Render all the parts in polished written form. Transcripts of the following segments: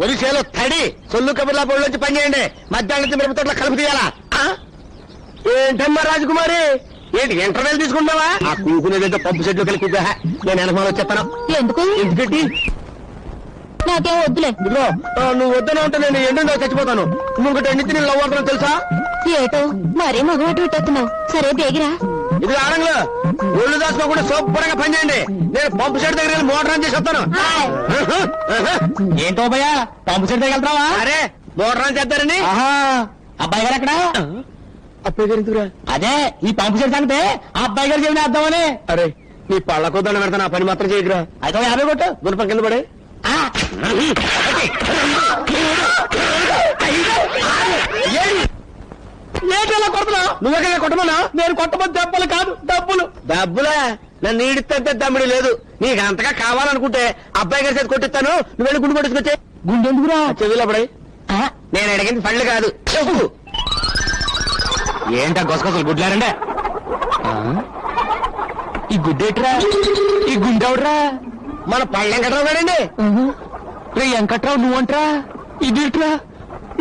ఒరిసేలో తడి సొల్లు కబుర్లా పొడిలోంచి పని చేయండి. మధ్యాహ్నం నుంచి మిరపతోట్ల కలుపు తీయాలా? ఏంటమ్మా రాజకుమారి, ఏంటి ఇంటర్వెల్ తీసుకుంటావా? ఆ కూకునేదో పంపు సెట్లు కలిపి నేను వెనకమాల వచ్చేస్తాను. ఎందుకు? ఎందుకంటే నాకేం వద్దులే. ఇదిగో నువ్వు వద్దనే ఉంటే నేను ఎండుండో చచ్చిపోతాను. నువ్వు ఎండితే నేను లవ్ అవుతాను తెలుసా? ఏటో మరీ మగవాటి పెట్టేస్తున్నావు. సరే బేగిరా. ఇది ఆరంలో ఒళ్ళు దాచుకోకుండా శుభ్రంగా పని చేయండి. నేను పంపు సెట్ దగ్గర వెళ్ళి మోటార్ ఆన్ చేసి వస్తాను. ఏంటో భయ్య పంపు సెట్ దగ్గర వెళ్తావా? అరే మోటార్ ఆన్ చేస్తారని. అబ్బాయి గారు ఎక్కడ? అబ్బాయి గారు ఎందుకురా? అదే ఈ పంపు సెట్ అంటే ఆ అబ్బాయి గారు చెవిని వేద్దామని. అరే నీ పళ్ళ కొద్దాన్ని పెడతాను, ఆ పని మాత్రం చేయకురా. అయితే 50 కొట్టు. గుణపం కింద పడే. ఏంటి కొడుతున్నా? నువ్వెక్కడ కొట్టమన్నా? నేను కొట్టబోతు దెబ్బలు కాదు డబ్బులు. డబ్బులా? నన్ను ఈడితే తమ్ముడు లేదు. నీకు అంతగా కావాలనుకుంటే అబ్బాయి గారి చేతి కొట్టిస్తాను. నువ్వు వెళ్ళి గుండు కొట్టుకొచ్చే. గుండె ఎందుకురా? చెవిలో పడే. నేను అడిగింది పళ్ళు కాదు చెప్పు. ఏంటా గొసగొసలు గుడ్లారండే? ఈ గుడ్డేట్రా? ఈ గుండెవడ్రా? మన పళ్ళెం కట్టరాడండి. రే వెంకట్రావు నువ్వంట్రా? ఇదిట్రా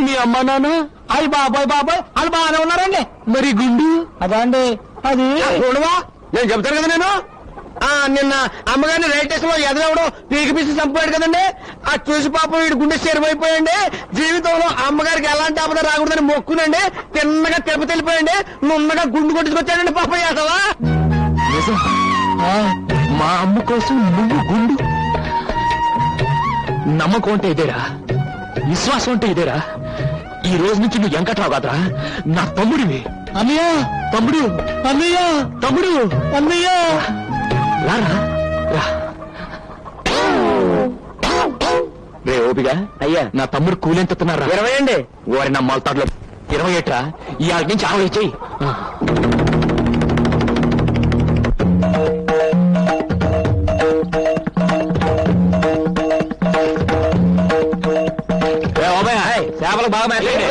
మీ అమ్మ నాన్న? అయ్యి బాబాయ్ వాళ్ళు బాగానే ఉన్నారండి. మరి గుండు అదా అండి? అది చూడవా, నేను చెప్తాను కదా. నేను నిన్న అమ్మగారిని రైల్ స్టేషన్ లో ఎదవడం పీకి పీసి చంపాడు కదండి. ఆ చూసి పాపం వీడు గుండె చెరిపోయిపోయండి. జీవితంలో అమ్మగారికి ఎలాంటి ఆపద రాకూడదని మొక్కునండి. తిన్నగా తిరుపతి వెళ్ళిపోయండి. నున్నగా గుండు కొట్టుకొచ్చాడండి పాపం. చేసావా? మా అమ్మ కోసం నువ్వు గుండు? నమ్మకం అంటే ఇదేరా, విశ్వాసం అంటే ఇదేరా. ఈ రోజు నుంచి నువ్వు వెంకట్రావు కాదురా, నా తమ్ముడివి. అన్నయ్య తమ్ముడు, అన్నయ్య తమ్ముడు, అన్నయ్య రారా రా. రే ఓపిగా అయ్యా, నా తమ్ముడు కూలెంతున్నారా? 20 అండి. ఓరి నా మొలతాడులో 20 ఏట్రా. ఈ ఆడి నుంచి 60 చెయ్యి. చేపలు బాగా మేతండి.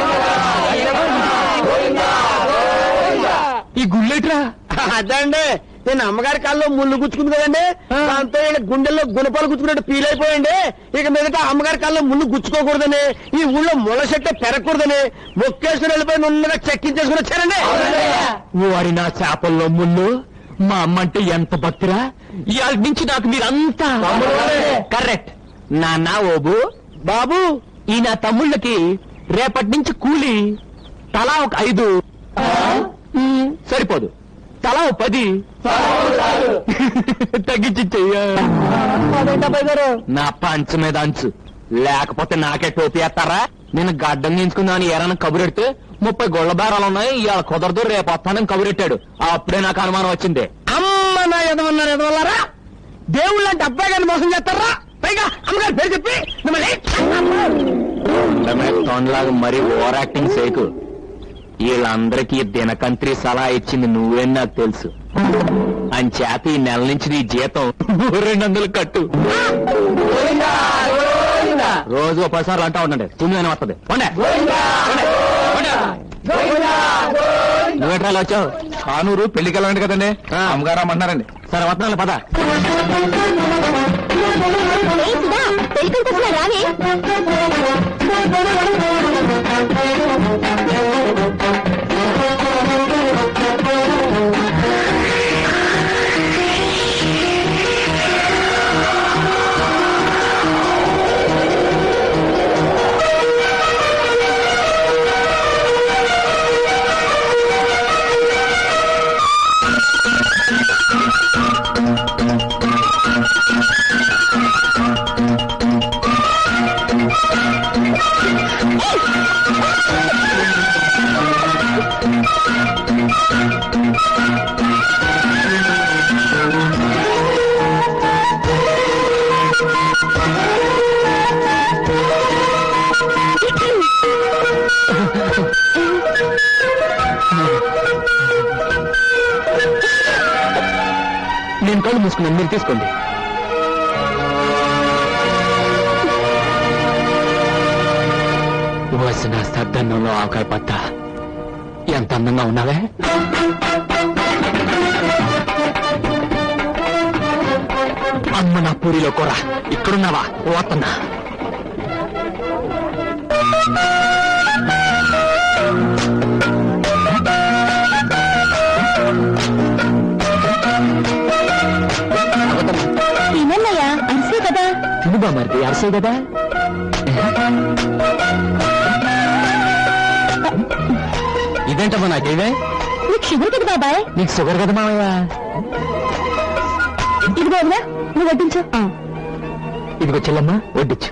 ఈ గుళ్ళేట్రా? అదండి, నేను అమ్మగారి కాల్లో ముళ్ళు గుచ్చుకుంది కదండి. దాంతో గుండెల్లో గుణపాలు గుచ్చుకున్నట్టు ఫీల్ అయిపోయండి. ఇక మీదట అమ్మగారి కాల్లో ముళ్ళు గుచ్చుకోకూడదని, ఈ ఊళ్ళో ముళ్ళ చెట్టు పెరగకూడదని మొక్కేసుకుని వెళ్ళిపోయి నున్నగా చెక్కించేసుకుని వచ్చారండి. వారి నా చేపల్లో ముళ్ళు. మా అమ్మ అంటే ఎంత భక్తిరా. ఇవాళ నుంచి నాకు మీరంతా కరెక్ట్. నాన్న ఓబు బాబు, ఈ నా తమ్ముళ్ళకి రేపటి నుంచి కూలి తలా ఒక 5 సరిపోదు, తలా 10 తగ్గించి చెయ్యా. నా పంచ మీద అంచు, లేకపోతే నాకే టోపీ వేస్తారా? నేను గడ్డం గీంచుకుందామని ఏరైనా కబురెడితే 30 గొళ్ళ బేరాలు ఉన్నాయి, ఇవాళ కుదరదు రేపు వస్తానని కబురెట్టాడు. అప్పుడే నాకు అనుమానం వచ్చింది. అమ్మ నా ఎదవన్నారు ఎదవల్లారా. దేవుళ్ళు అంటే అబ్బాయి గారిని మోసం చేస్తారా? పైగా అమ్మగారి పేరు చెప్పి తొండలాగా మరీ ఓవర్ యాక్టింగ్ చేయకు. వీళ్ళందరికీ దినకంత్రి సలహా ఇచ్చింది నువ్వేని నాకు తెలుసు. అంచేత ఈ నెల నుంచి నీ జీతం 200 కట్టు. రోజు 10 సార్లు అంటా ఉండండి, తుమ్మిదని వస్తుంది. నువ్వేట్రాలు వచ్చావు? కానూరు పెళ్లికి వెళ్ళండి కదండి, అమ్మగారు అమ్మన్నారండి. సరే వస్తున్నాను పద. రావే. నేను కళ్ళు మూసుకున్నాను, మీరు తీసుకోండి. వసిన సద్దన్నంలో ఆకాయ పత్త ఎంత అందంగా ఉన్నావే. అమ్మ నా పూరిలో కూర, ఇక్కడున్నావా? పోతున్నా. తినన్నయ్యా అరిసే కదా. తిను బామర్ది అరసే కదా. ఇదేంటమ్మా నాకేవే? నీకు షుగర్ కదా బాబాయ్. నీకు షుగర్ కదా మామయ్య. ఇదిగో వదినా, నువ్వు వడ్డించు. ఇదిగో చెల్లమ్మా వడ్డించు.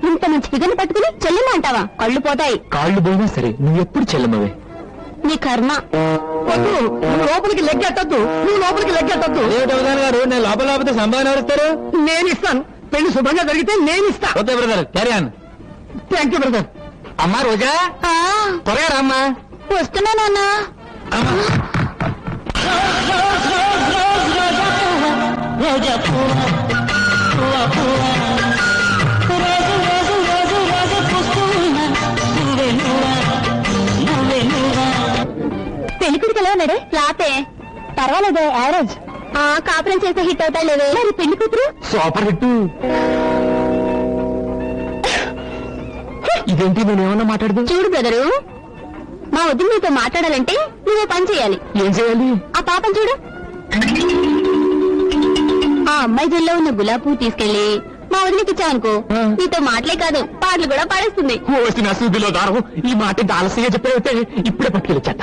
ఇంత మంచి ఫిగర్ని పట్టుకుని చెల్లెమ్మ అంటావా? కళ్ళు పోతాయి. కాళ్ళు పోయినా సరే నువ్వు ఎప్పుడు చెల్లమ్మవే. నీ కర్మ. వద్దు, నువ్వు లోపలికి లెగ్గెట్టద్దు, నువ్వు లోపలికి లెగ్గెట్టద్దు. గారు నేను లోపల లోపల సంభావన ఎవరిస్తారు? నేను ఇస్తాను. పెళ్లి శుభ్రంగా జరిగితే నేను ఇస్తా. Okay brother carry on. Thank you brother. అమ్మా రోజా త్వరగా రామ్మా. వస్తున్నా నాన్న. పెళ్లికొడుకు ఎలా ఉన్నాడు? లాతే పర్వాలేదు, యావరేజ్. కాపురం చేస్తే హిట్ అవుతాయి లేవే. మరి పెళ్లి కూతురు సూపర్ హిట్. ఇదేంటి నేనేమన్నా మాట్లాడదు? చూడు బ్రదరు, మా వదిన నీతో మాట్లాడాలంటే నువ్వు పని చేయాలి. ఏం చేయాలి? ఆ పాపం చూడు. ఆ అమ్మాయి జల్లో ఉన్న గులాబీ పువ్వు తీసుకెళ్లి మా వదిలికి ఇచ్చావనుకో, నీతో మాటలే కాదు పాటలు కూడా పాడేస్తుంది. వచ్చిన సూదిలో దారం. ఈ మాట ఆలస్యంగా చెప్పేస్తే ఇప్పుడే పట్టుకెళ్ళొచ్చట.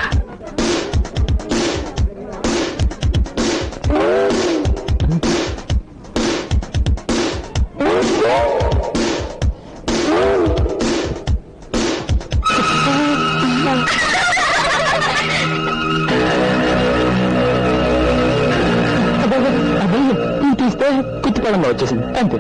తీస్తే కుత్తిపడంలో వచ్చేసింది అంతే.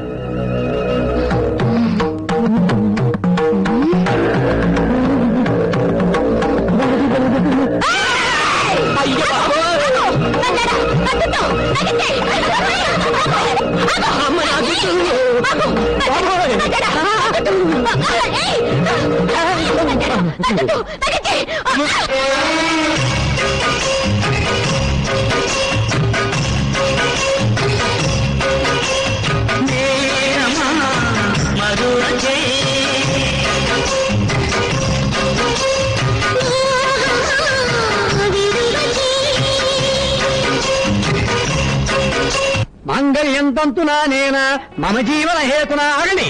మంగళ్యం తంతునా నేనా మమ జీవన హేతునా. ఆగండి,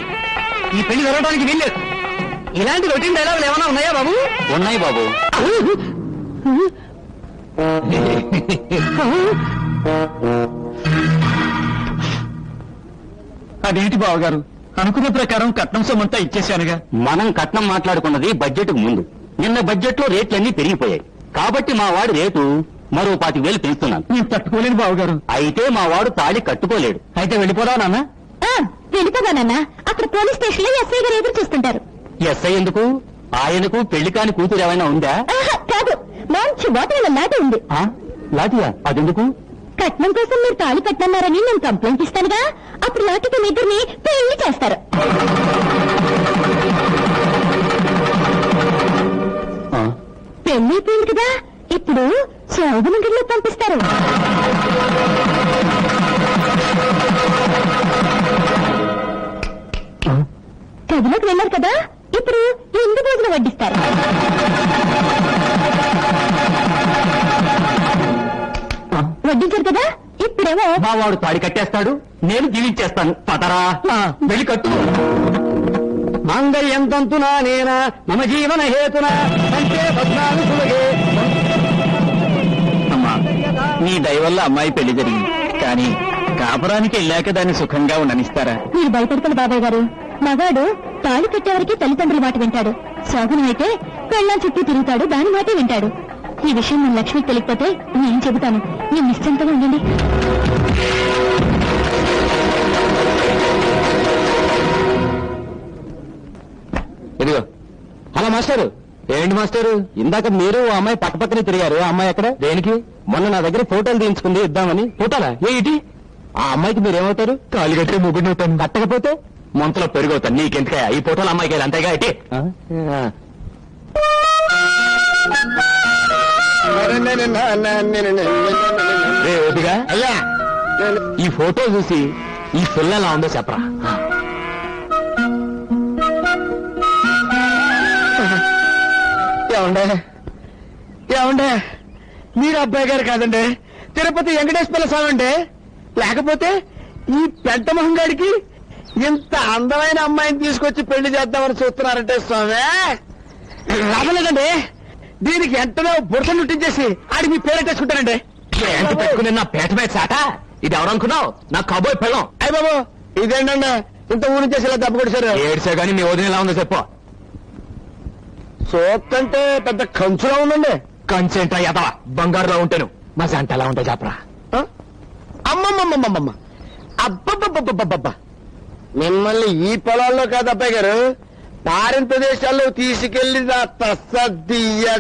ఈ పెళ్లి జరగడానికి వీల్లేదు. ఇలాంటి రొటీన్ డైలాగులు ఏమైనా ఉన్నాయా బాబు? ఉన్నాయి బాబు. అదేంటి బావగారు, అనుకున్న ప్రకారం కట్నం సొమ్మంతా ఇచ్చేశానుగా. మనం కట్నం మాట్లాడుకున్నది బడ్జెట్ ముందు. నిన్న బడ్జెట్ లో రేట్లన్నీ పెరిగిపోయాయి కాబట్టి మా వాడు రేటు మరో 25,000 పెంచుతున్నాను. నేను తట్టుకోలేను బావగారు. అయితే మా వాడు తాళి కట్టుకోలేడు. అయితే వెళ్ళిపోదాం నాన్న. వెళ్ళిపోదానన్నా, అక్కడ పోలీస్ స్టేషన్ లో ఎస్ఐ గారు ఎదురు చూస్తుంటారు. ఎస్ఐ ఎందుకు? ఆయనకు పెళ్లి కాని కూతురు ఏమైనా ఉందా? కాదు, మంచి బాటిల్ లాట ఉంది. లాఠీయా? అదెందుకు? కట్నం కోసం మీరు తాళి కట్టన్నారని నేను కంప్లైంట్ ఇస్తానుగా, అప్పుడు లాటికి మీ ఇద్దరిని పెళ్లి చేస్తారు. పెళ్లి అయిపోయింది కదా, ఇప్పుడు శోభనగిరిలో పంపిస్తారు. గదిలోకి వెళ్ళారు కదా, ఇప్పుడు 8 రోజులు వడ్డిస్తారు. వడ్డించారు కదా, ఇప్పుడేమో మా వాడు తాడి కట్టేస్తాడు, నేను జీవించేస్తాను. పదరా వెళ్ళి కట్టు. మంగళ్యం తంతునా నేనా మమ జీవన హేతునా అంటే 14 అమ్మా, నీ దయ వల్ల అమ్మాయి పెళ్లి జరిగింది. కానీ కాపురానికి వెళ్ళాక దాన్ని సుఖంగా ఉండనిస్తారా? మీరు భయపడతారు బాబాయ్ గారు. మగాడు తాళి కట్టేవరకు తల్లిదండ్రుల మాట వింటాడు. శోభనం అయితే పెళ్ళాం చుట్టూ తిరుగుతాడు, దాని మాటే వింటాడు. ఈ విషయం మన లక్ష్మికి తెలియకపోతే నేను చెబుతాను. నేను నిశ్చింతగా ఉండండి. ఇదిగో. హలో మాస్టారు. ఏంటి మాస్టారు, ఇందాక మీరు ఆ అమ్మాయి పక్కపక్కనే తిరిగారు. ఆ అమ్మాయి ఎక్కడ? దేనికి? మొన్న నా దగ్గర ఫోటోలు తీయించుకుంది, ఇద్దామని. ఫోటోలా? ఏంటి? ఆ అమ్మాయికి మీరేమవుతారు? కాలు కట్టే ముగ్గురు అవుతాను. కట్టకపోతే మొంతలో పెరుగవుతాను. నీకెందుకయ్యా ఈ ఫోటోలు? అమ్మాయికి అంతేగా అయితే. ఓపిగా అయ్యా, ఈ ఫోటో చూసి ఈ పిల్ల ఎలా ఉందో చెప్పరా. ఏమండే ఏమండే మీరు అబ్బాయి గారు కాదండి, తిరుపతి వెంకటేశ్వర స్వామి అండి. లేకపోతే ఈ పెద్ద మొహంగాడికి ఇంత అందమైన అమ్మాయిని తీసుకొచ్చి పెళ్లి చేద్దామని చూస్తున్నారంటే స్వామి రావలేదండి. దీనికి వెంటనే బురద నుట్టించేసి ఆడికి మీ పేరెట్టేసుకుంటానండి. ఏంటి పెట్టుకుని నా పేట మీద చాట? ఇది ఎవరనుకున్నావు? నా కబోయ్ పెళ్ళం. అయ్య బాబు ఇదేంటండి ఇంత ఊరి చేసి ఇలా దెబ్బ కొడిశారు. ఏడ్చా గానీ మీ వదిన ఎలా ఉందో చెప్పు. సోకంటే పెద్ద కంచులా ఉందండి. కంచెంట ఎదవా బంగారులో ఉంటాను. మా జంట ఎలా ఉంటాయి చెప్పరా? అమ్మమ్మమ్మమ్మమ్మ అబ్బబ్బబ్బబ్బబ్బబ్బ మిమ్మల్ని ఈ పొలాల్లో కాదు అబ్బాయి గారు, పారిన ప్రదేశాల్లో తీసుకెళ్లి నా తస్సదియ్య